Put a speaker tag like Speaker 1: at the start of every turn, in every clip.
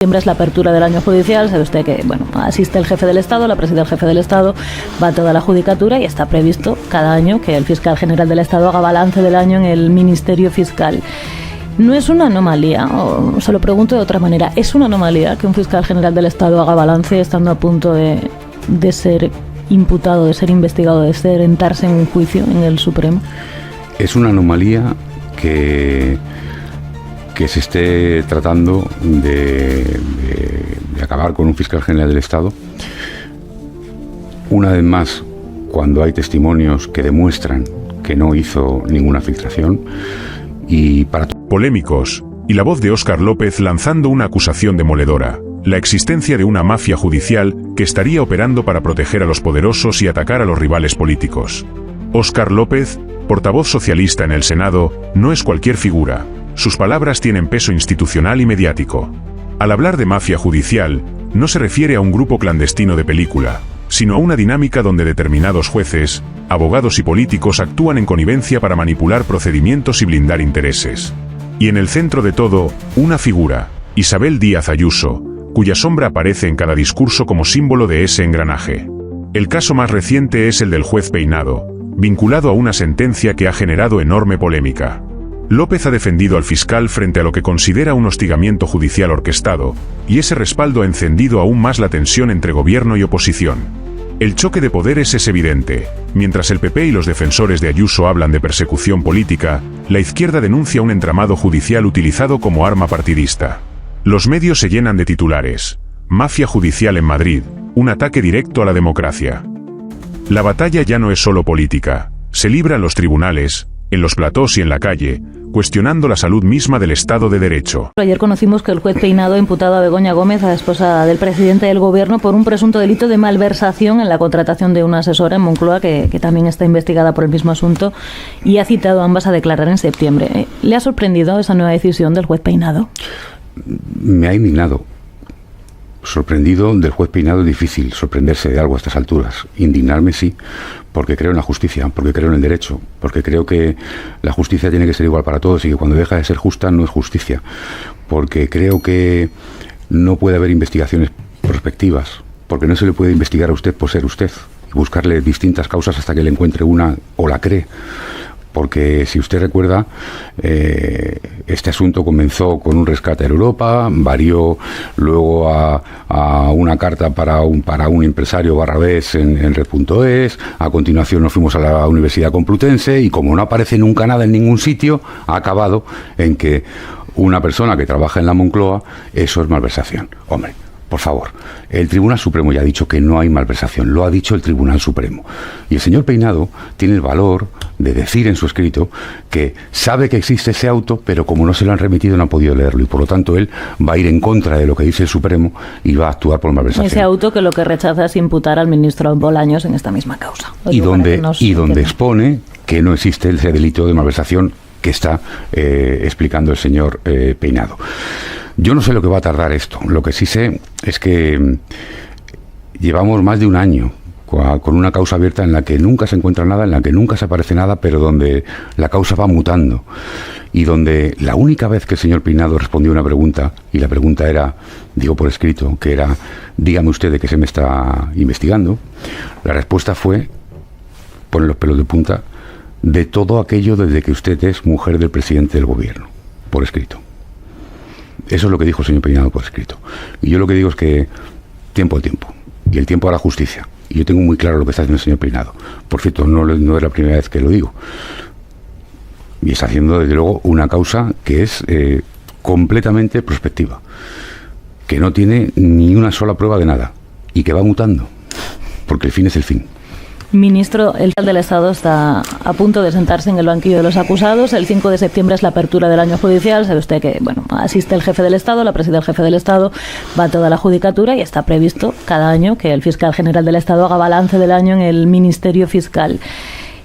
Speaker 1: Siempre es la apertura del año judicial. Sabe usted que, bueno, asiste el jefe del Estado, la preside el jefe del Estado, va toda la judicatura y está previsto cada año que el fiscal general del Estado haga balance del año en el Ministerio Fiscal. ¿No es una anomalía, o se lo pregunto de otra manera, es una anomalía que un fiscal general del Estado haga balance estando a punto de ser imputado, de ser investigado, de sentarse en un juicio en el Supremo?
Speaker 2: Es una anomalía que se esté tratando de acabar con un fiscal general del Estado. Una vez más, cuando hay testimonios que demuestran que no hizo ninguna filtración. Y para
Speaker 3: polémicos, y la voz de Óscar López lanzando una acusación demoledora: la existencia de una mafia judicial que estaría operando para proteger a los poderosos y atacar a los rivales políticos. Óscar López, portavoz socialista en el Senado, no es cualquier figura. Sus palabras tienen peso institucional y mediático. Al hablar de mafia judicial, no se refiere a un grupo clandestino de película, sino a una dinámica donde determinados jueces, abogados y políticos actúan en connivencia para manipular procedimientos y blindar intereses. Y en el centro de todo, una figura, Isabel Díaz Ayuso, cuya sombra aparece en cada discurso como símbolo de ese engranaje. El caso más reciente es el del juez Peinado, vinculado a una sentencia que ha generado enorme polémica. López ha defendido al fiscal frente a lo que considera un hostigamiento judicial orquestado, y ese respaldo ha encendido aún más la tensión entre gobierno y oposición. El choque de poderes es evidente. Mientras el PP y los defensores de Ayuso hablan de persecución política, la izquierda denuncia un entramado judicial utilizado como arma partidista. Los medios se llenan de titulares: mafia judicial en Madrid, un ataque directo a la democracia. La batalla ya no es solo política, se libra en los tribunales, en los platós y en la calle, cuestionando la salud misma del Estado de Derecho.
Speaker 1: Ayer conocimos que el juez Peinado ha imputado a Begoña Gómez, a la esposa del presidente del Gobierno, por un presunto delito de malversación en la contratación de una asesora en Moncloa, que también está investigada por el mismo asunto, y ha citado a ambas a declarar en septiembre. ¿Le ha sorprendido esa nueva decisión del juez Peinado?
Speaker 2: Me ha indignado. Sorprendido del juez Peinado es difícil sorprenderse de algo a estas alturas. Indignarme sí, porque creo en la justicia, porque creo en el derecho, porque creo que la justicia tiene que ser igual para todos y que cuando deja de ser justa no es justicia, porque creo que no puede haber investigaciones prospectivas, porque no se le puede investigar a usted por ser usted y buscarle distintas causas hasta que le encuentre una o la cree. Porque si usted recuerda, este asunto comenzó con un rescate a Europa, varió luego a una carta para un empresario barrabés en Red.es, a continuación nos fuimos a la Universidad Complutense y como no aparece nunca nada en ningún sitio, ha acabado en que una persona que trabaja en la Moncloa, eso es malversación. Hombre, por favor, el Tribunal Supremo ya ha dicho que no hay malversación, lo ha dicho el Tribunal Supremo. Y el señor Peinado tiene el valor de decir en su escrito que sabe que existe ese auto, pero como no se lo han remitido no ha podido leerlo y por lo tanto él va a ir en contra de lo que dice el Supremo y va a actuar por malversación.
Speaker 1: Ese auto que lo que rechaza es imputar al ministro Bolaños en esta misma causa.
Speaker 2: Y donde expone que no existe ese delito de malversación que está explicando el señor Peinado. Yo no sé lo que va a tardar esto. Lo que sí sé es que llevamos más de un año con una causa abierta en la que nunca se encuentra nada, en la que nunca se aparece nada, pero donde la causa va mutando y donde la única vez que el señor Peinado respondió una pregunta, y la pregunta era, digo por escrito, que era: dígame usted de qué se me está investigando, la respuesta fue, pone los pelos de punta, de todo aquello desde que usted es mujer del presidente del Gobierno, por escrito. Eso es lo que dijo el señor Peinado por escrito. Y yo lo que digo es que tiempo al tiempo, y el tiempo a la justicia. Y yo tengo muy claro lo que está haciendo el señor Peinado. Por cierto, no es la primera vez que lo digo. Y está haciendo, desde luego, una causa que es completamente prospectiva, que no tiene ni una sola prueba de nada, y que va mutando, porque el fin es el fin.
Speaker 1: Ministro, el fiscal del Estado está a punto de sentarse en el banquillo de los acusados. El 5 de septiembre es la apertura del año judicial. Sabe usted que, bueno, asiste el jefe del Estado, la preside el jefe del Estado, va toda la judicatura y está previsto cada año que el fiscal general del Estado haga balance del año en el Ministerio Fiscal.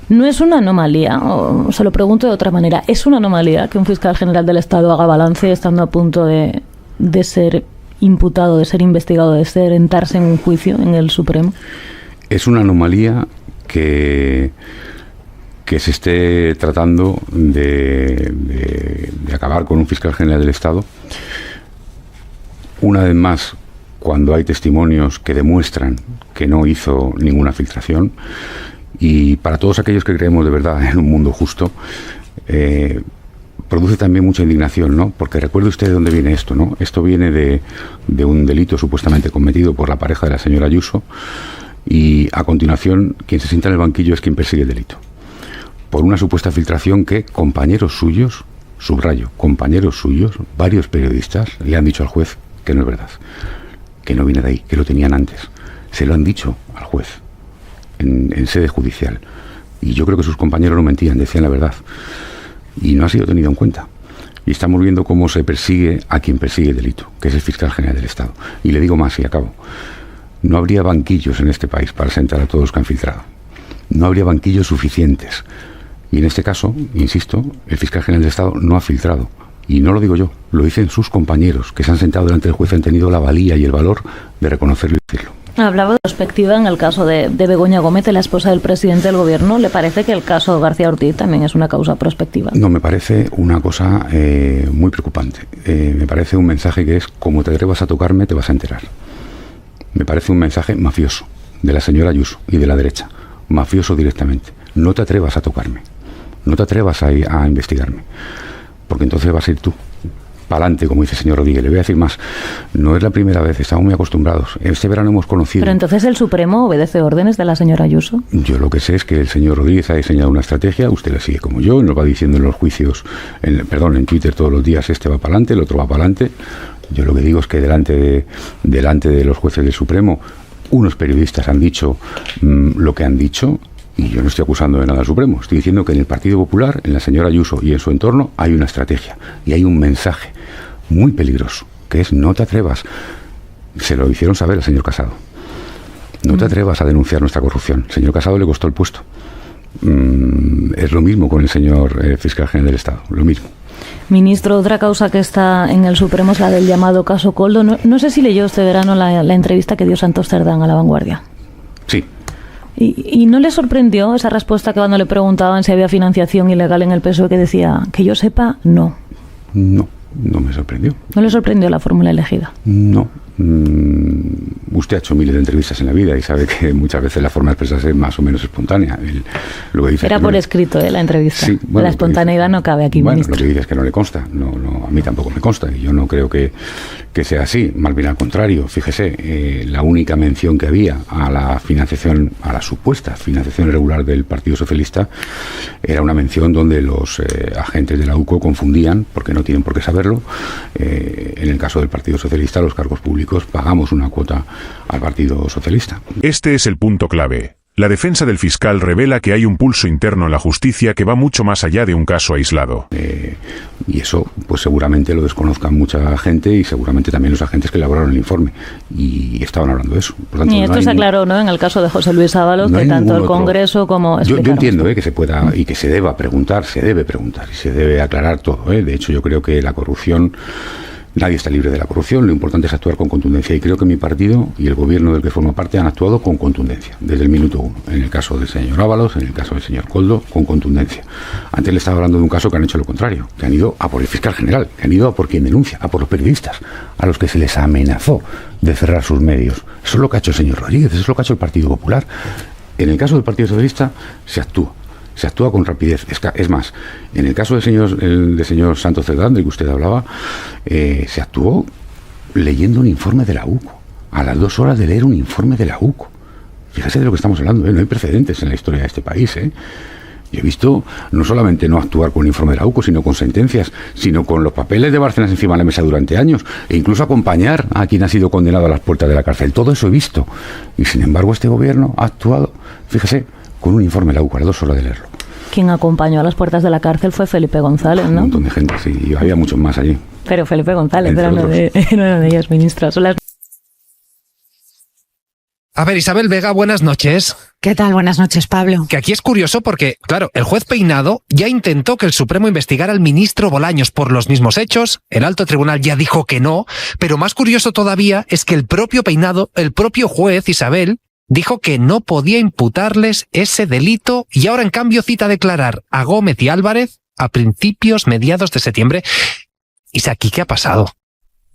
Speaker 1: ¿No es una anomalía, o se lo pregunto de otra manera, es una anomalía que un fiscal general del Estado haga balance estando a punto de ser imputado, de ser investigado, de sentarse en un juicio en el Supremo?
Speaker 2: Es una anomalía que se esté tratando de acabar con un fiscal general del Estado. una vez más, cuando hay testimonios que demuestran que no hizo ninguna filtración, y para todos aquellos que creemos de verdad en un mundo justo, produce también mucha indignación, ¿no? Porque recuerde usted de dónde viene esto, ¿no? Esto viene de un delito supuestamente cometido por la pareja de la señora Ayuso, y a continuación quien se sienta en el banquillo es quien persigue el delito. Por una supuesta filtración que compañeros suyos, subrayo, compañeros suyos, varios periodistas, le han dicho al juez que no es verdad, que no viene de ahí, que lo tenían antes. Se lo han dicho al juez en sede judicial. Y yo creo que sus compañeros no mentían, decían la verdad. Y no ha sido tenido en cuenta. Y estamos viendo cómo se persigue a quien persigue el delito, que es el fiscal general del Estado. Y le digo más y acabo. No habría banquillos en este país para sentar a todos los que han filtrado. No habría banquillos suficientes. Y en este caso, insisto, el fiscal general del Estado no ha filtrado. Y no lo digo yo, lo dicen sus compañeros, que se han sentado delante del juez y han tenido la valía y el valor de reconocerlo y decirlo.
Speaker 1: Hablaba de perspectiva en el caso de Begoña Gómez, la esposa del presidente del gobierno. ¿Le parece que el caso García Ortiz también es una causa prospectiva?
Speaker 2: No, me parece una cosa muy preocupante. Me parece un mensaje que es: como te atrevas a tocarme, te vas a enterar. Me parece un mensaje mafioso de la señora Ayuso y de la derecha. Mafioso directamente. No te atrevas a tocarme. No te atrevas a investigarme. Porque entonces vas a ir tú pa'lante, como dice el señor Rodríguez. Le voy a decir más, no es la primera vez, estamos muy acostumbrados. Este verano hemos conocido...
Speaker 1: Pero entonces el Supremo obedece órdenes de la señora Ayuso.
Speaker 2: Yo lo que sé es que el señor Rodríguez ha diseñado una estrategia, usted la sigue como yo, nos va diciendo en los juicios, en Twitter todos los días, este va pa'lante, el otro va pa'lante. Yo lo que digo es que delante de los jueces del Supremo, unos periodistas han dicho lo que han dicho. Y yo no estoy acusando de nada al Supremo, estoy diciendo que en el Partido Popular, en la señora Ayuso y en su entorno, hay una estrategia y hay un mensaje muy peligroso, que es: no te atrevas. Se lo hicieron saber al señor Casado. No te atrevas a denunciar nuestra corrupción. Al señor Casado le costó el puesto. Es lo mismo con el señor fiscal general del Estado, lo mismo.
Speaker 1: Ministro, otra causa que está en el Supremo es la del llamado caso Koldo. No sé si leyó este verano la entrevista que dio Santos Cerdán a La Vanguardia.
Speaker 2: Sí.
Speaker 1: ¿Y no le sorprendió esa respuesta que cuando le preguntaban si había financiación ilegal en el PSOE, que decía: que yo sepa, no?
Speaker 2: No me sorprendió.
Speaker 1: ¿No le sorprendió la fórmula elegida?
Speaker 2: No. Usted ha hecho miles de entrevistas en la vida y sabe que muchas veces la forma de expresarse es más o menos espontánea. Lo que dice
Speaker 1: era por escrito, la entrevista.
Speaker 2: Sí, bueno,
Speaker 1: la espontaneidad no cabe aquí,
Speaker 2: bueno,
Speaker 1: ministro.
Speaker 2: Lo que dice es que no le consta. No, a mí tampoco me consta. Y yo no creo que sea así. Más bien al contrario. Fíjese, la única mención que había a la financiación, a la supuesta financiación irregular del Partido Socialista, era una mención donde los agentes de la UCO confundían, porque no tienen por qué saberlo. En el caso del Partido Socialista, los cargos públicos pagamos una cuota al Partido Socialista.
Speaker 3: Este es el punto clave. La defensa del fiscal revela que hay un pulso interno en la justicia que va mucho más allá de un caso aislado.
Speaker 2: Y eso, pues seguramente lo desconozcan mucha gente y seguramente también los agentes que elaboraron el informe. Y estaban hablando de eso. Por tanto,
Speaker 1: y esto se aclaró, ¿no?, en el caso de José Luis Ábalos, que tanto el Congreso como...
Speaker 2: Yo entiendo que se pueda y que se deba preguntar, se debe preguntar y se debe aclarar todo. De hecho, yo creo que la corrupción... Nadie está libre de la corrupción, lo importante es actuar con contundencia y creo que mi partido y el gobierno del que formo parte han actuado con contundencia, desde el minuto uno. En el caso del señor Ábalos, en el caso del señor Koldo, con contundencia. Antes le estaba hablando de un caso que han hecho lo contrario, que han ido a por el fiscal general, que han ido a por quien denuncia, a por los periodistas, a los que se les amenazó de cerrar sus medios. Eso es lo que ha hecho el señor Rodríguez, eso es lo que ha hecho el Partido Popular. En el caso del Partido Socialista se actúa con rapidez. Es más, en el caso del señor Santos Cerdán, del que usted hablaba, se actuó leyendo un informe de la UCO, a las 2 horas de leer un informe de la UCO. Fíjese de lo que estamos hablando, no hay precedentes en la historia de este país. Yo he visto no solamente no actuar con un informe de la UCO, sino con sentencias, sino con los papeles de Bárcenas encima de la mesa durante años, e incluso acompañar a quien ha sido condenado a las puertas de la cárcel. Todo eso he visto. Y sin embargo este gobierno ha actuado, fíjese, con un informe de la UCO a las 2 horas de leerlo.
Speaker 1: Quien acompañó a las puertas de la cárcel fue Felipe González, ¿no?
Speaker 2: Un montón de gente, sí, y había muchos más allí.
Speaker 1: Pero Felipe González era uno de ellos, ministro.
Speaker 4: A ver, Isabel Vega, buenas noches.
Speaker 5: ¿Qué tal? Buenas noches, Pablo.
Speaker 4: Que aquí es curioso porque, claro, el juez Peinado ya intentó que el Supremo investigara al ministro Bolaños por los mismos hechos, el alto tribunal ya dijo que no, pero más curioso todavía es que el propio Peinado, el propio juez, Isabel, dijo que no podía imputarles ese delito y ahora en cambio cita a declarar a Gómez y Álvarez a mediados de septiembre. ¿Y aquí qué ha pasado?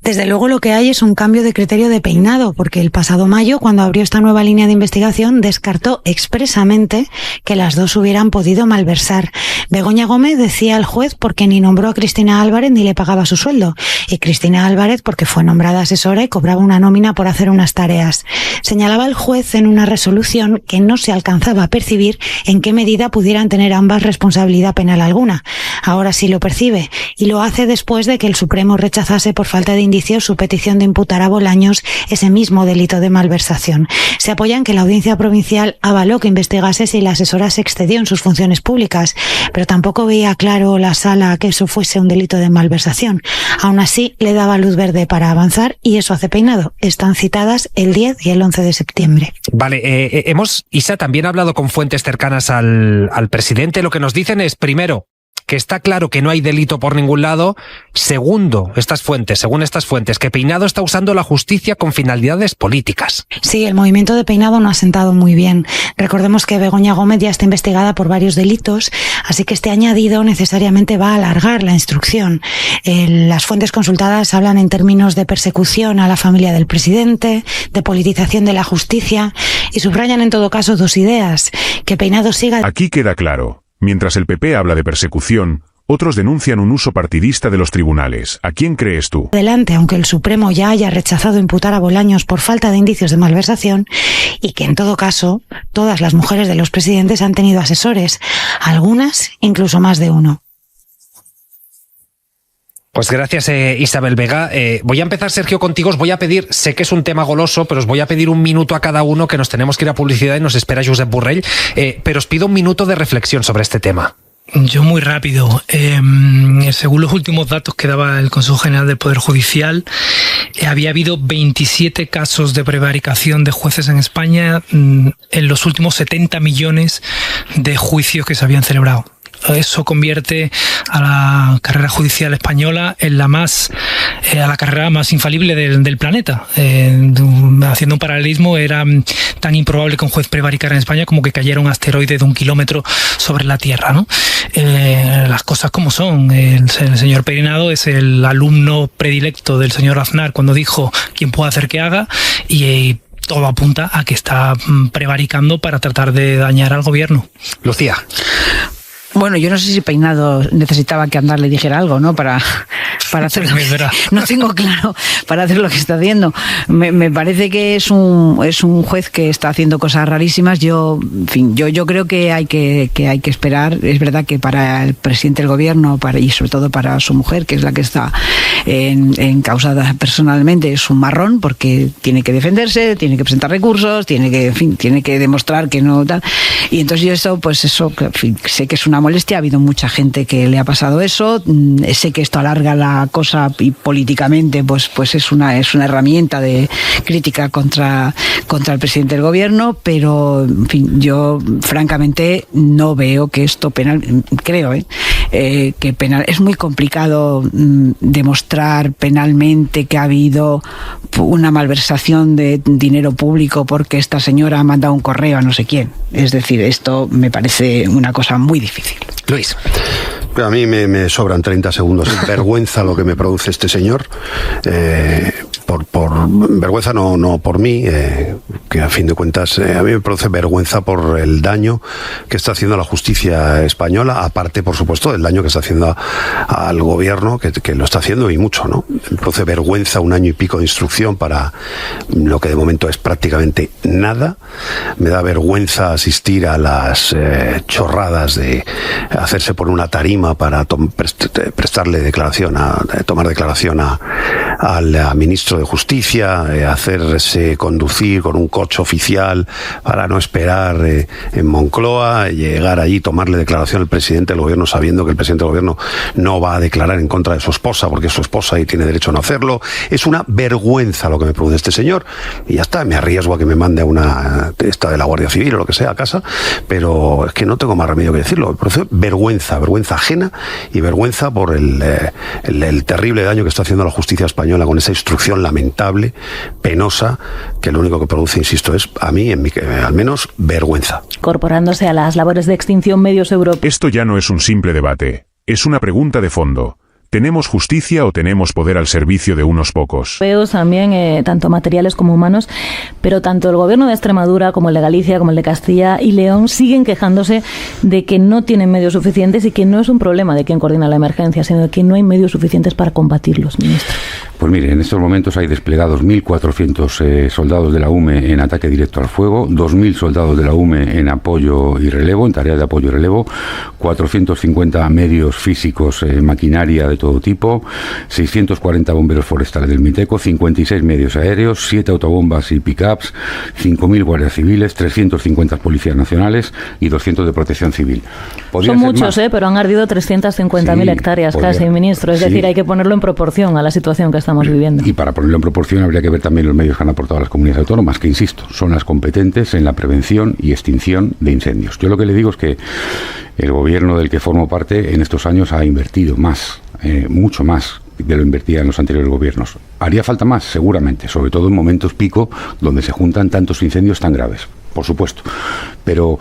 Speaker 5: Desde luego lo que hay es un cambio de criterio de peinado, porque el pasado mayo, cuando abrió esta nueva línea de investigación, descartó expresamente que las dos hubieran podido malversar. Begoña Gómez decía al juez porque ni nombró a Cristina Álvarez ni le pagaba su sueldo, y Cristina Álvarez porque fue nombrada asesora y cobraba una nómina por hacer unas tareas. Señalaba el juez en una resolución que no se alcanzaba a percibir en qué medida pudieran tener ambas responsabilidad penal alguna. Ahora sí lo percibe, y lo hace después de que el Supremo rechazase por falta de indicios su petición de imputar a Bolaños ese mismo delito de malversación. Se apoya en que la Audiencia Provincial avaló que investigase si la asesora se excedió en sus funciones públicas, pero tampoco veía claro la sala que eso fuese un delito de malversación. Aún así, le daba luz verde para avanzar y eso hace peinado. Están citadas el 10 y el 11 de septiembre.
Speaker 4: Vale, Isa, también ha hablado con fuentes cercanas al presidente. Lo que nos dicen es, primero, que está claro que no hay delito por ningún lado. Segundo, según estas fuentes, que Peinado está usando la justicia con finalidades políticas.
Speaker 5: Sí, el movimiento de Peinado no ha sentado muy bien. Recordemos que Begoña Gómez ya está investigada por varios delitos, así que este añadido necesariamente va a alargar la instrucción. Las fuentes consultadas hablan en términos de persecución a la familia del presidente, de politización de la justicia, y subrayan en todo caso dos ideas: que Peinado siga...
Speaker 3: Aquí queda claro. Mientras el PP habla de persecución, otros denuncian un uso partidista de los tribunales. ¿A quién crees tú?
Speaker 5: Adelante, aunque el Supremo ya haya rechazado imputar a Bolaños por falta de indicios de malversación, y que en todo caso todas las mujeres de los presidentes han tenido asesores, algunas incluso más de uno.
Speaker 4: Pues gracias, Isabel Vega. Voy a empezar, Sergio, contigo. Os voy a pedir, sé que es un tema goloso, pero os voy a pedir un minuto a cada uno, que nos tenemos que ir a publicidad y nos espera Josep Borrell. Pero os pido un minuto de reflexión sobre este tema.
Speaker 6: Yo muy rápido. Según los últimos datos que daba el Consejo General del Poder Judicial, había habido 27 casos de prevaricación de jueces en España en los últimos 70 millones de juicios que se habían celebrado. Eso convierte a la carrera judicial española en a la carrera más infalible del planeta. Haciendo un paralelismo, era tan improbable que un juez prevaricara en España como que cayera un asteroide de 1 kilómetro sobre la Tierra, ¿no? Las cosas como son. El señor Peinado es el alumno predilecto del señor Aznar cuando dijo "quien pueda hacer que haga", y todo apunta a que está prevaricando para tratar de dañar al gobierno.
Speaker 4: Lucía.
Speaker 7: Bueno, yo no sé si Peinado necesitaba que Aznar le dijera algo, ¿no? Para hacer lo que, no tengo claro, para hacer lo que está haciendo. Me parece que es un juez que está haciendo cosas rarísimas. Yo creo que hay que esperar. Es verdad que para el presidente del gobierno, y sobre todo para su mujer, que es la que está encausada personalmente, es un marrón, porque tiene que defenderse, tiene que presentar recursos, tiene que demostrar que no tal. Y entonces yo sé que es una molestia. Ha habido mucha gente que le ha pasado eso. Sé que esto alarga la cosa y políticamente pues es una herramienta de crítica contra el presidente del gobierno, pero en fin, yo francamente no veo que esto creo que penal es muy complicado demostrar penalmente que ha habido una malversación de dinero público porque esta señora ha mandado un correo a no sé quién. Es decir, esto me parece una cosa muy difícil.
Speaker 4: Luis.
Speaker 8: A mí me sobran 30 segundos. Vergüenza lo que me produce este señor. Por vergüenza, no por mí, que a fin de cuentas a mí me produce vergüenza por el daño que está haciendo a la justicia española, aparte, por supuesto, del daño que está haciendo al gobierno, que lo está haciendo y mucho, ¿no? Me produce vergüenza 1 año y pico de instrucción para lo que de momento es prácticamente nada. Me da vergüenza asistir a las chorradas de hacerse por una tarima para prestarle declaración, tomar declaración al ministro de Justicia, hacerse conducir con un coche oficial para no esperar en Moncloa, llegar allí, tomarle declaración al presidente del gobierno sabiendo que el presidente del gobierno no va a declarar en contra de su esposa porque es su esposa y tiene derecho a no hacerlo. Es una vergüenza lo que me produce este señor y ya está, me arriesgo a que me mande a una de la Guardia Civil o lo que sea a casa, pero es que no tengo más remedio que decirlo. Me produce vergüenza ajena y vergüenza por el terrible daño que está haciendo a la justicia española con esa instrucción lamentable, penosa, que lo único que produce, insisto, es a mí, al menos, vergüenza.
Speaker 1: Incorporándose a las labores de extinción medios europeos.
Speaker 3: Esto ya no es un simple debate, es una pregunta de fondo. ¿Tenemos justicia o tenemos poder al servicio de unos pocos?
Speaker 1: Europeos también, tanto materiales como humanos, pero tanto el gobierno de Extremadura como el de Galicia, como el de Castilla y León siguen quejándose de que no tienen medios suficientes y que no es un problema de quién coordina la emergencia, sino de que no hay medios suficientes para combatirlos, ministro.
Speaker 2: Pues mire, en estos momentos hay desplegados 1.400 soldados de la UME en ataque directo al fuego, 2.000 soldados de la UME en apoyo y relevo, en tareas de apoyo y relevo, 450 medios físicos, maquinaria de todo tipo, 640 bomberos forestales del MITECO, 56 medios aéreos, 7 autobombas y pick-ups, 5.000 guardias civiles, 350 policías nacionales y 200 de protección civil.
Speaker 1: Son muchos, pero han ardido 350.000 hectáreas casi, ministro. Es decir, hay que ponerlo en proporción a la situación que estamos viviendo.
Speaker 2: Y para ponerlo en proporción habría que ver también los medios que han aportado las comunidades autónomas, que insisto, son las competentes en la prevención y extinción de incendios. Yo lo que le digo es que el gobierno del que formo parte en estos años ha invertido más, mucho más de lo invertida en los anteriores gobiernos. ¿Haría falta más? Seguramente, sobre todo en momentos pico donde se juntan tantos incendios tan graves, por supuesto. Pero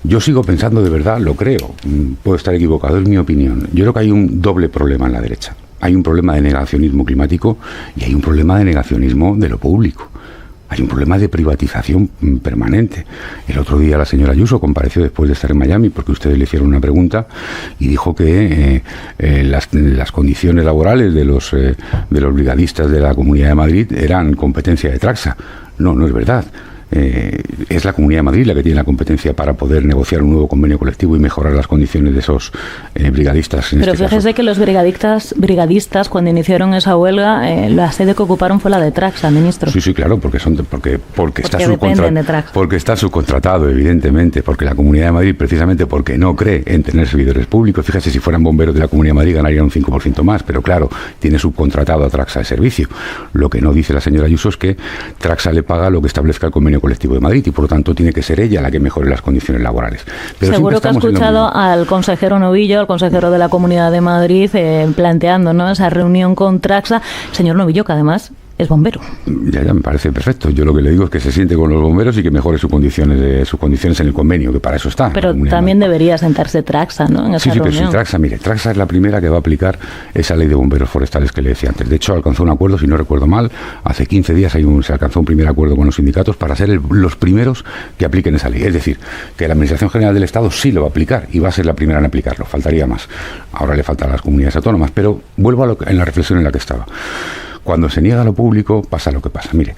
Speaker 2: yo sigo pensando, de verdad, lo creo, puedo estar equivocado, es mi opinión. Yo creo que hay un doble problema en la derecha. Hay un problema de negacionismo climático y hay un problema de negacionismo de lo público. Hay un problema de privatización permanente. El otro día la señora Ayuso compareció después de estar en Miami porque ustedes le hicieron una pregunta y dijo que las condiciones laborales de los brigadistas de la Comunidad de Madrid eran competencia de Traxa. No, no es verdad. Es la Comunidad de Madrid la que tiene la competencia para poder negociar un nuevo convenio colectivo y mejorar las condiciones de esos brigadistas.
Speaker 1: Pero fíjese que los brigadistas cuando iniciaron esa huelga, la sede que ocuparon fue la de Traxa, ministro.
Speaker 2: Sí, claro, porque está subcontratado, evidentemente, porque la Comunidad de Madrid, precisamente porque no cree en tener servidores públicos, fíjese, si fueran bomberos de la Comunidad de Madrid ganarían un 5% más, pero claro, tiene subcontratado a Traxa el servicio. Lo que no dice la señora Ayuso es que Traxa le paga lo que establezca el convenio colectivo de Madrid y por lo tanto tiene que ser ella la que mejore las condiciones laborales. Pero
Speaker 1: seguro que ha escuchado al consejero Novillo, al consejero de la Comunidad de Madrid, planteando, ¿no?, esa reunión con Traxa. Señor Novillo, que además es bombero.
Speaker 2: Ya me parece perfecto. Yo lo que le digo es que se siente con los bomberos y que mejore sus condiciones en el convenio, que para eso está.
Speaker 1: Pero también debería sentarse Traxa, ¿no?, en esa reunión.
Speaker 2: Pero sí, Traxa es la primera que va a aplicar esa ley de bomberos forestales que le decía antes. De hecho, alcanzó un acuerdo, si no recuerdo mal, hace 15 días se alcanzó un primer acuerdo con los sindicatos para ser los primeros que apliquen esa ley. Es decir, que la Administración General del Estado sí lo va a aplicar y va a ser la primera en aplicarlo. Faltaría más. Ahora le faltan a las comunidades autónomas, pero vuelvo en la reflexión en la que estaba. Cuando se niega lo público, pasa lo que pasa. Mire,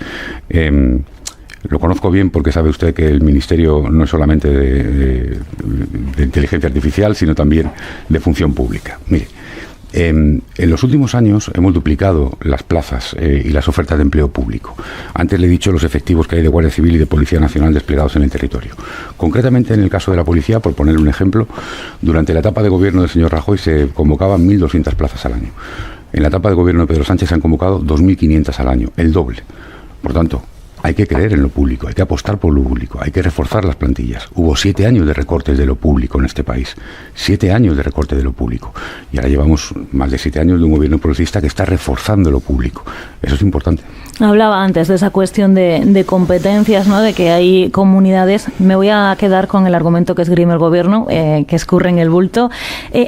Speaker 2: lo conozco bien porque sabe usted que el Ministerio no es solamente de inteligencia artificial, sino también de función pública. Mire, en los últimos años hemos duplicado las plazas y las ofertas de empleo público. Antes le he dicho los efectivos que hay de Guardia Civil y de Policía Nacional desplegados en el territorio. Concretamente, en el caso de la policía, por ponerle un ejemplo, durante la etapa de gobierno del señor Rajoy se convocaban 1.200 plazas al año. En la etapa de gobierno de Pedro Sánchez se han convocado 2.500 al año, el doble. Por tanto, hay que creer en lo público, hay que apostar por lo público, hay que reforzar las plantillas. Hubo 7 años de recortes de lo público en este país, 7 años de recorte de lo público. Y ahora llevamos más de 7 años de un gobierno progresista que está reforzando lo público. Eso es importante.
Speaker 1: Hablaba antes de esa cuestión de competencias, ¿no?, de que hay comunidades. Me voy a quedar con el argumento que esgrime el gobierno, que escurre en el bulto.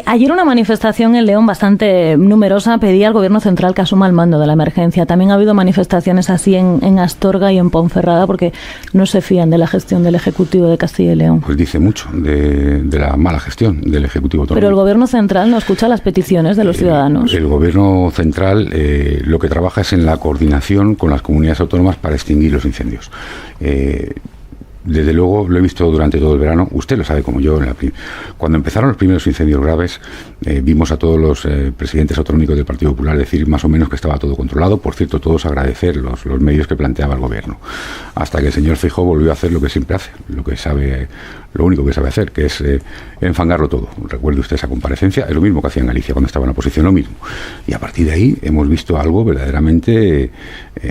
Speaker 1: Ayer una manifestación en León bastante numerosa pedía al gobierno central que asuma el mando de la emergencia. También ha habido manifestaciones así en Astorga y en Ponferrada porque no se fían de la gestión del Ejecutivo de Castilla y León.
Speaker 2: Pues dice mucho de la mala gestión del Ejecutivo autonómico.
Speaker 1: Pero el gobierno central no escucha las peticiones de los ciudadanos.
Speaker 2: El gobierno central lo que trabaja es en la coordinación con las comunidades autónomas para extinguir los incendios. Desde luego lo he visto durante todo el verano, usted lo sabe como yo, cuando empezaron los primeros incendios graves, vimos a todos los presidentes autonómicos del Partido Popular decir más o menos que estaba todo controlado. Por cierto, todos agradecer los medios que planteaba el gobierno, hasta que el señor Feijóo volvió a hacer lo que siempre hace, lo único que sabe hacer, que es enfangarlo todo. Recuerde usted esa comparecencia, es lo mismo que hacía en Galicia cuando estaba en la oposición, lo mismo. Y a partir de ahí hemos visto algo verdaderamente,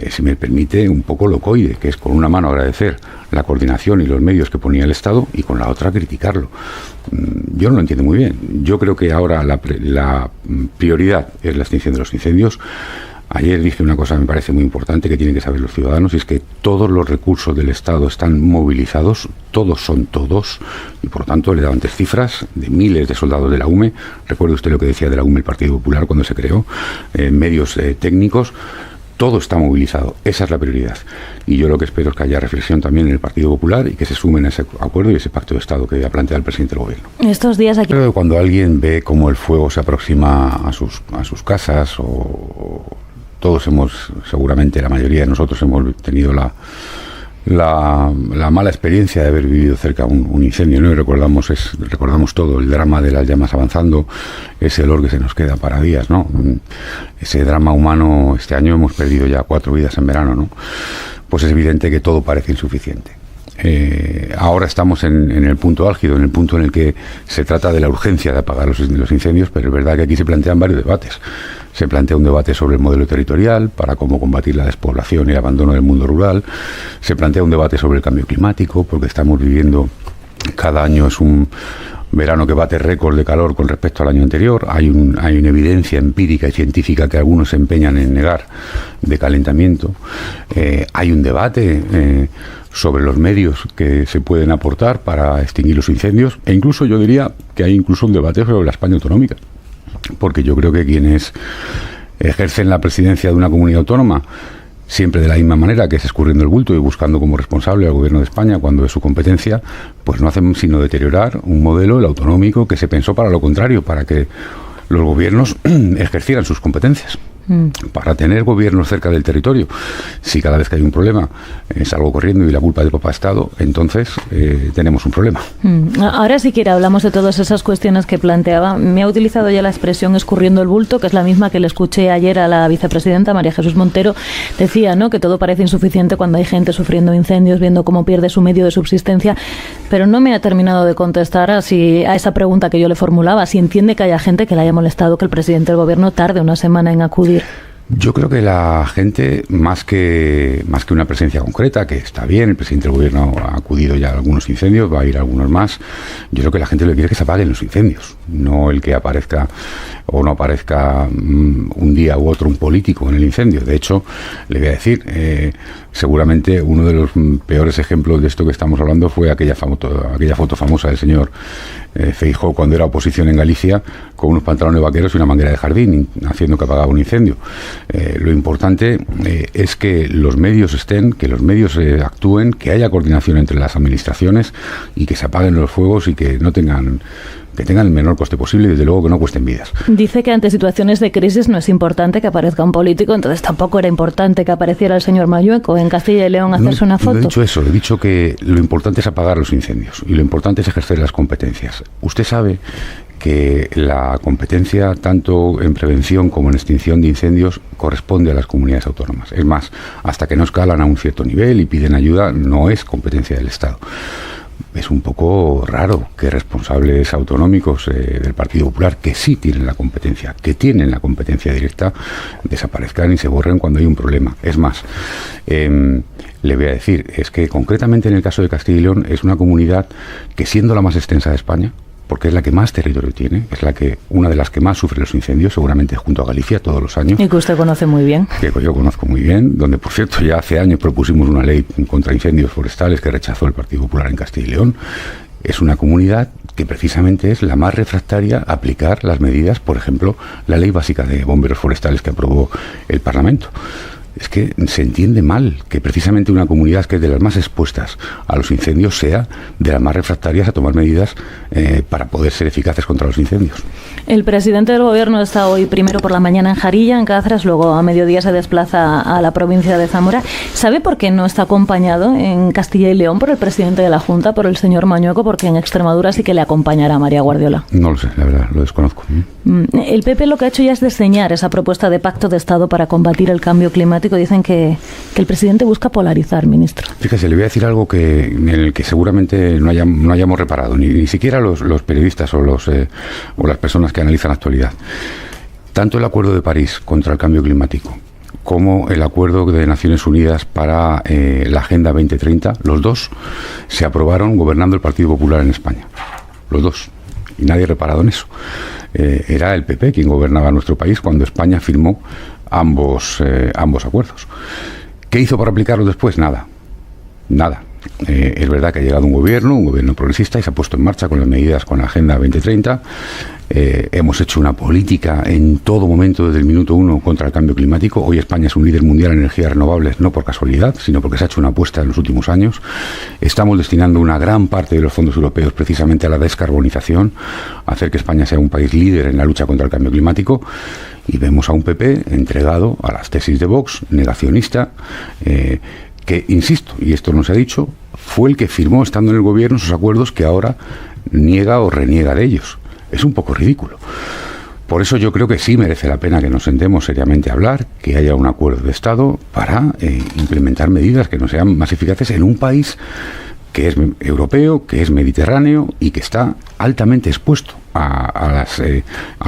Speaker 2: si me permite, un poco locoide, que es con una mano agradecer la coordinación y los medios que ponía el Estado y con la otra criticarlo. Yo no lo entiendo muy bien. Yo creo que ahora la prioridad es la extinción de los incendios. Ayer dije una cosa que me parece muy importante que tienen que saber los ciudadanos, y es que todos los recursos del Estado están movilizados, todos son todos, y por lo tanto le daban antes cifras de miles de soldados de la UME. Recuerde usted lo que decía de la UME el Partido Popular cuando se creó, medios técnicos. Todo está movilizado, esa es la prioridad. Y yo lo que espero es que haya reflexión también en el Partido Popular y que se sumen a ese acuerdo y ese pacto de Estado que ha planteado el presidente del Gobierno.
Speaker 1: Estos días aquí...
Speaker 2: Creo que cuando alguien ve cómo el fuego se aproxima a sus casas, o todos seguramente la mayoría de nosotros hemos tenido la mala experiencia de haber vivido cerca un incendio, ¿no? Y recordamos todo, el drama de las llamas avanzando, ese olor que se nos queda para días, ¿no? Ese drama humano. Este año hemos perdido ya 4 vidas en verano, ¿no? Pues es evidente que todo parece insuficiente. Ahora estamos en el punto álgido, en el punto en el que se trata de la urgencia de apagar los incendios, pero es verdad que aquí se plantean varios debates. Se plantea un debate sobre el modelo territorial para cómo combatir la despoblación y el abandono del mundo rural. Se plantea un debate sobre el cambio climático, porque estamos viviendo, cada año es un verano que bate récord de calor con respecto al año anterior. Hay una evidencia empírica y científica que algunos se empeñan en negar de calentamiento. Hay un debate sobre los medios que se pueden aportar para extinguir los incendios, e incluso yo diría que hay incluso un debate sobre la España autonómica, porque yo creo que quienes ejercen la presidencia de una comunidad autónoma, siempre de la misma manera, que es escurriendo el bulto y buscando como responsable al Gobierno de España cuando es su competencia, pues no hacen sino deteriorar un modelo, el autonómico, que se pensó para lo contrario, para que los gobiernos ejercieran sus competencias, para tener gobiernos cerca del territorio. Si cada vez que hay un problema salgo corriendo y la culpa es de papá Estado, entonces tenemos un problema.
Speaker 1: Ahora, si quiere, hablamos de todas esas cuestiones que planteaba. Me ha utilizado ya la expresión escurriendo el bulto, que es la misma que le escuché ayer a la vicepresidenta María Jesús Montero. Decía, ¿no?, que todo parece insuficiente cuando hay gente sufriendo incendios, viendo cómo pierde su medio de subsistencia, pero no me ha terminado de contestar a esa pregunta que yo le formulaba, si entiende que haya gente que le haya molestado que el presidente del Gobierno tarde una semana en acudir.
Speaker 2: Yo creo que la gente, más que una presencia concreta, que está bien, el presidente del Gobierno ha acudido ya a algunos incendios, va a ir a algunos más. Yo creo que la gente lo que quiere es que se apaguen los incendios, no el que aparezca o no aparezca un día u otro un político en el incendio. De hecho, le voy a decir, seguramente uno de los peores ejemplos de esto que estamos hablando fue aquella foto famosa del señor Feijóo cuando era oposición en Galicia, con unos pantalones vaqueros y una manguera de jardín, haciendo que apagaba un incendio. Lo importante es que los medios que los medios actúen, que haya coordinación entre las administraciones y que se apaguen los fuegos y que tengan el menor coste posible y desde luego que no cuesten vidas.
Speaker 1: Dice que ante situaciones de crisis no es importante que aparezca un político, entonces tampoco era importante que apareciera el señor Mallueco en Castilla y León a hacerse una foto.
Speaker 2: No he dicho eso, he dicho que lo importante es apagar los incendios y lo importante es ejercer las competencias. Usted sabe que la competencia tanto en prevención como en extinción de incendios corresponde a las comunidades autónomas. Es más, hasta que no escalan a un cierto nivel y piden ayuda, no es competencia del Estado. Es un poco raro que responsables autonómicos del Partido Popular, que sí tienen la competencia directa, desaparezcan y se borren cuando hay un problema. Es más, le voy a decir, es que concretamente en el caso de Castilla y León es una comunidad que, siendo la más extensa de España, porque es la que más territorio tiene, es una de las que más sufre los incendios, seguramente junto a Galicia todos los años.
Speaker 1: Y que usted conoce muy bien.
Speaker 2: Que yo conozco muy bien, donde por cierto ya hace años propusimos una ley contra incendios forestales que rechazó el Partido Popular en Castilla y León. Es una comunidad que precisamente es la más refractaria a aplicar las medidas, por ejemplo, la ley básica de bomberos forestales que aprobó el Parlamento. Es que se entiende mal que precisamente una comunidad que es de las más expuestas a los incendios sea de las más refractarias a tomar medidas para poder ser eficaces contra los incendios.
Speaker 1: El presidente del Gobierno está hoy primero por la mañana en Jarilla, en Cáceres, luego a mediodía se desplaza a la provincia de Zamora. ¿Sabe por qué no está acompañado en Castilla y León por el presidente de la Junta, por el señor Mañueco? Porque en Extremadura sí que le acompañará María Guardiola.
Speaker 2: No lo sé, la verdad, lo desconozco.
Speaker 1: El PP lo que ha hecho ya es diseñar esa propuesta de pacto de Estado para combatir el cambio climático. Dicen que el presidente busca polarizar, ministro.
Speaker 2: Fíjese, le voy a decir algo en el que seguramente no hayamos reparado, ni siquiera los periodistas o las personas que analizan la actualidad. Tanto el Acuerdo de París contra el cambio climático como el Acuerdo de Naciones Unidas para la Agenda 2030, los dos se aprobaron gobernando el Partido Popular en España. Los dos. Y nadie ha reparado en eso. Era el PP quien gobernaba nuestro país cuando España firmó ambos acuerdos. ¿Qué hizo para aplicarlos después? Nada. Es verdad que ha llegado un gobierno progresista, y se ha puesto en marcha con las medidas, con la Agenda 2030. Hemos hecho una política en todo momento, desde el minuto 1, contra el cambio climático. Hoy España es un líder mundial en energías renovables, no por casualidad, sino porque se ha hecho una apuesta en los últimos años. Estamos destinando una gran parte de los fondos europeos precisamente a la descarbonización, a hacer que España sea un país líder en la lucha contra el cambio climático. Y vemos a un PP entregado a las tesis de Vox, negacionista, que, insisto, y esto no se ha dicho, fue el que firmó, estando en el gobierno, esos acuerdos que ahora niega o reniega de ellos. Es un poco ridículo. Por eso yo creo que sí merece la pena que nos sentemos seriamente a hablar, que haya un acuerdo de Estado para implementar medidas que nos sean más eficaces en un país que es europeo, que es mediterráneo y que está altamente expuesto a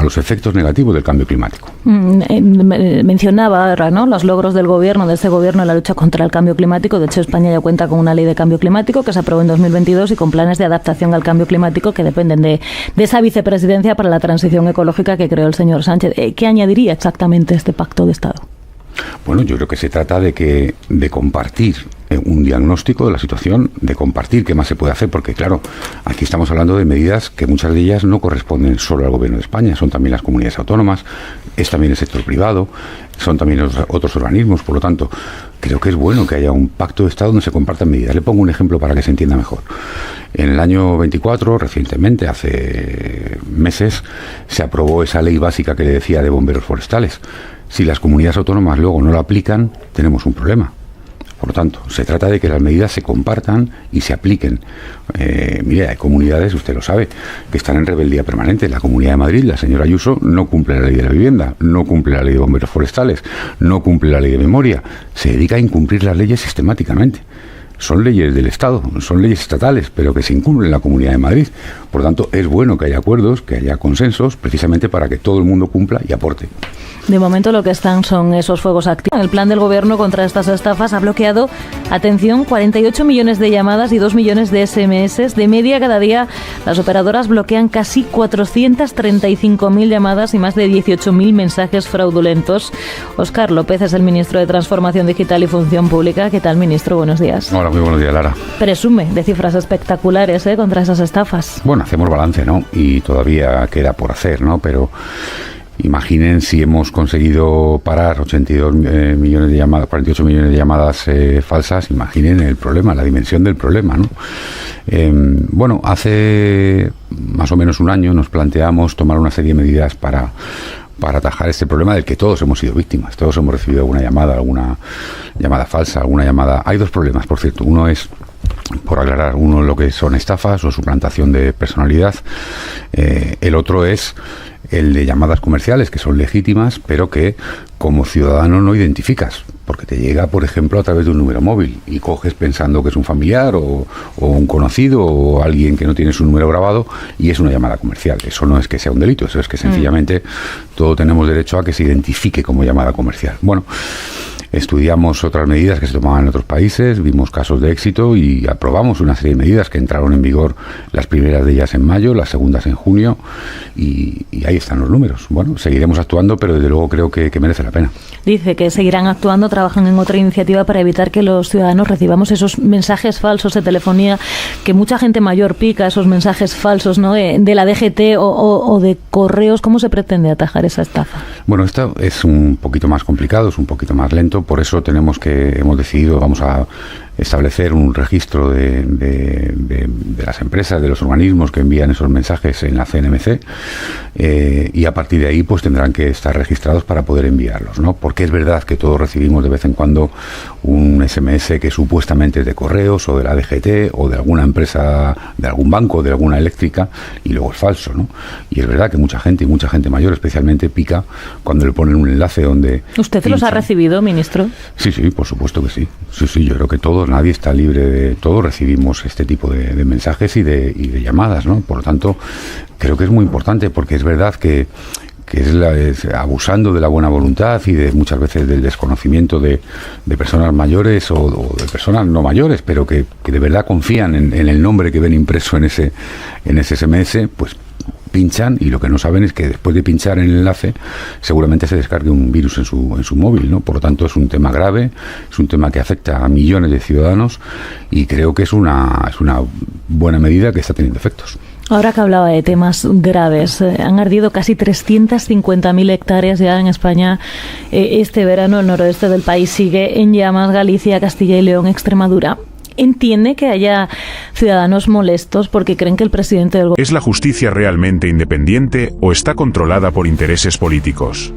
Speaker 2: los efectos negativos del cambio climático.
Speaker 1: Mencionaba ahora, ¿no?, los logros del gobierno, de este gobierno, en la lucha contra el cambio climático. De hecho, España ya cuenta con una ley de cambio climático que se aprobó en 2022 y con planes de adaptación al cambio climático que dependen de esa vicepresidencia para la transición ecológica que creó el señor Sánchez. ¿Qué añadiría exactamente este pacto de Estado?
Speaker 2: Bueno, yo creo que se trata de compartir un diagnóstico de la situación, de compartir qué más se puede hacer, porque claro, aquí estamos hablando de medidas que muchas de ellas no corresponden solo al gobierno de España, son también las comunidades autónomas, es también el sector privado, son también los otros organismos. Por lo tanto, creo que es bueno que haya un pacto de Estado donde se compartan medidas. Le pongo un ejemplo para que se entienda mejor. En el año 24, recientemente, hace meses, se aprobó esa ley básica que le decía de bomberos forestales. Si las comunidades autónomas luego no la aplican, tenemos un problema. Por lo tanto, se trata de que las medidas se compartan y se apliquen. Mire, hay comunidades, usted lo sabe, que están en rebeldía permanente. La Comunidad de Madrid, la señora Ayuso, no cumple la ley de la vivienda, no cumple la ley de bomberos forestales, no cumple la ley de memoria. Se dedica a incumplir las leyes sistemáticamente. Son leyes del Estado, son leyes estatales, pero que se incumplen en la Comunidad de Madrid. Por lo tanto, es bueno que haya acuerdos, que haya consensos, precisamente para que todo el mundo cumpla y aporte.
Speaker 1: De momento lo que están son esos fuegos activos. El plan del gobierno contra estas estafas ha bloqueado, atención, 48 millones de llamadas y 2 millones de SMS. De media, cada día las operadoras bloquean casi 435.000 llamadas y más de 18.000 mensajes fraudulentos. Óscar López es el ministro de Transformación Digital y Función Pública. ¿Qué tal, ministro? Buenos días.
Speaker 2: Hola, muy buenos días, Lara.
Speaker 1: Presume de cifras espectaculares contra esas estafas.
Speaker 2: Bueno, hacemos balance, ¿no? Y todavía queda por hacer, ¿no? Pero imaginen si hemos conseguido parar 82 millones de llamadas, 48 millones de llamadas falsas. Imaginen el problema, la dimensión del problema, ¿no? Bueno, hace más o menos un año nos planteamos tomar una serie de medidas para atajar este problema del que todos hemos sido víctimas. Todos hemos recibido alguna llamada falsa, alguna llamada. Hay dos problemas, por cierto. Uno es, por aclarar, lo que son estafas o suplantación de personalidad. El otro es el de llamadas comerciales, que son legítimas, pero que como ciudadano no identificas, porque te llega, por ejemplo, a través de un número móvil y coges pensando que es un familiar o un conocido o alguien que no tiene su número grabado y es una llamada comercial. Eso no es que sea un delito, eso es que sencillamente todos tenemos derecho a que se identifique como llamada comercial. Bueno, estudiamos otras medidas que se tomaban en otros países, vimos casos de éxito y aprobamos una serie de medidas que entraron en vigor, las primeras de ellas en mayo, las segundas en junio, y ahí están los números. Bueno, seguiremos actuando, pero desde luego creo que merece la pena.
Speaker 1: Dice que seguirán actuando, trabajan en otra iniciativa para evitar que los ciudadanos recibamos esos mensajes falsos de telefonía, que mucha gente mayor pica, esos mensajes falsos, ¿no?, de la DGT o de correos. ¿Cómo se pretende atajar esa estafa?
Speaker 2: Bueno, esto es un poquito más complicado, es un poquito más lento. Por eso hemos decidido, vamos a establecer un registro de las empresas, de los organismos que envían esos mensajes en la CNMC, y a partir de ahí pues tendrán que estar registrados para poder enviarlos, ¿no? Porque es verdad que todos recibimos de vez en cuando un SMS que supuestamente es de correos o de la DGT o de alguna empresa, de algún banco, de alguna eléctrica, y luego es falso, ¿no? Y es verdad que mucha gente mayor especialmente pica cuando le ponen un enlace donde...
Speaker 1: ¿Usted los ha recibido, ministro?
Speaker 2: Sí, por supuesto que sí. Sí, yo creo que nadie está libre de... Todos recibimos este tipo de mensajes y de llamadas, ¿no? Por lo tanto, creo que es muy importante, porque es verdad que es abusando de la buena voluntad y de muchas veces del desconocimiento de personas mayores o de personas no mayores, pero que de verdad confían en el nombre que ven impreso en ese SMS, pues pinchan y lo que no saben es que después de pinchar en el enlace seguramente se descargue un virus en su móvil, ¿no? Por lo tanto, es un tema grave, es un tema que afecta a millones de ciudadanos y creo que es una buena medida que está teniendo efectos.
Speaker 1: Ahora que hablaba de temas graves, han ardido casi 350.000 hectáreas ya en España este verano. El noroeste del país sigue en llamas, Galicia, Castilla y León, Extremadura. ¿Entiende que haya ciudadanos molestos porque creen que el presidente del gobierno...
Speaker 3: ¿Es la justicia realmente independiente o está controlada por intereses políticos?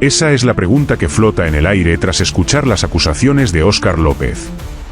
Speaker 3: Esa es la pregunta que flota en el aire tras escuchar las acusaciones de Óscar López.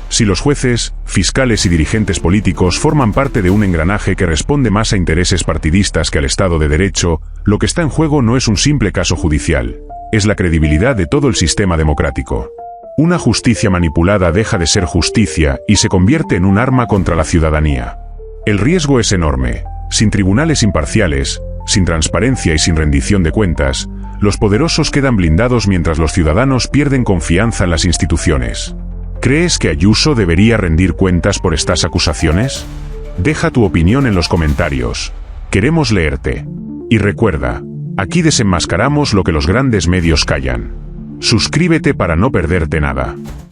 Speaker 3: Si los jueces, fiscales y dirigentes políticos forman parte de un engranaje que responde más a intereses partidistas que al Estado de Derecho, lo que está en juego no es un simple caso judicial, es la credibilidad de todo el sistema democrático. Una justicia manipulada deja de ser justicia y se convierte en un arma contra la ciudadanía. El riesgo es enorme. Sin tribunales imparciales, sin transparencia y sin rendición de cuentas, los poderosos quedan blindados mientras los ciudadanos pierden confianza en las instituciones. ¿Crees que Ayuso debería rendir cuentas por estas acusaciones? Deja tu opinión en los comentarios. Queremos leerte. Y recuerda, aquí desenmascaramos lo que los grandes medios callan. Suscríbete para no perderte nada.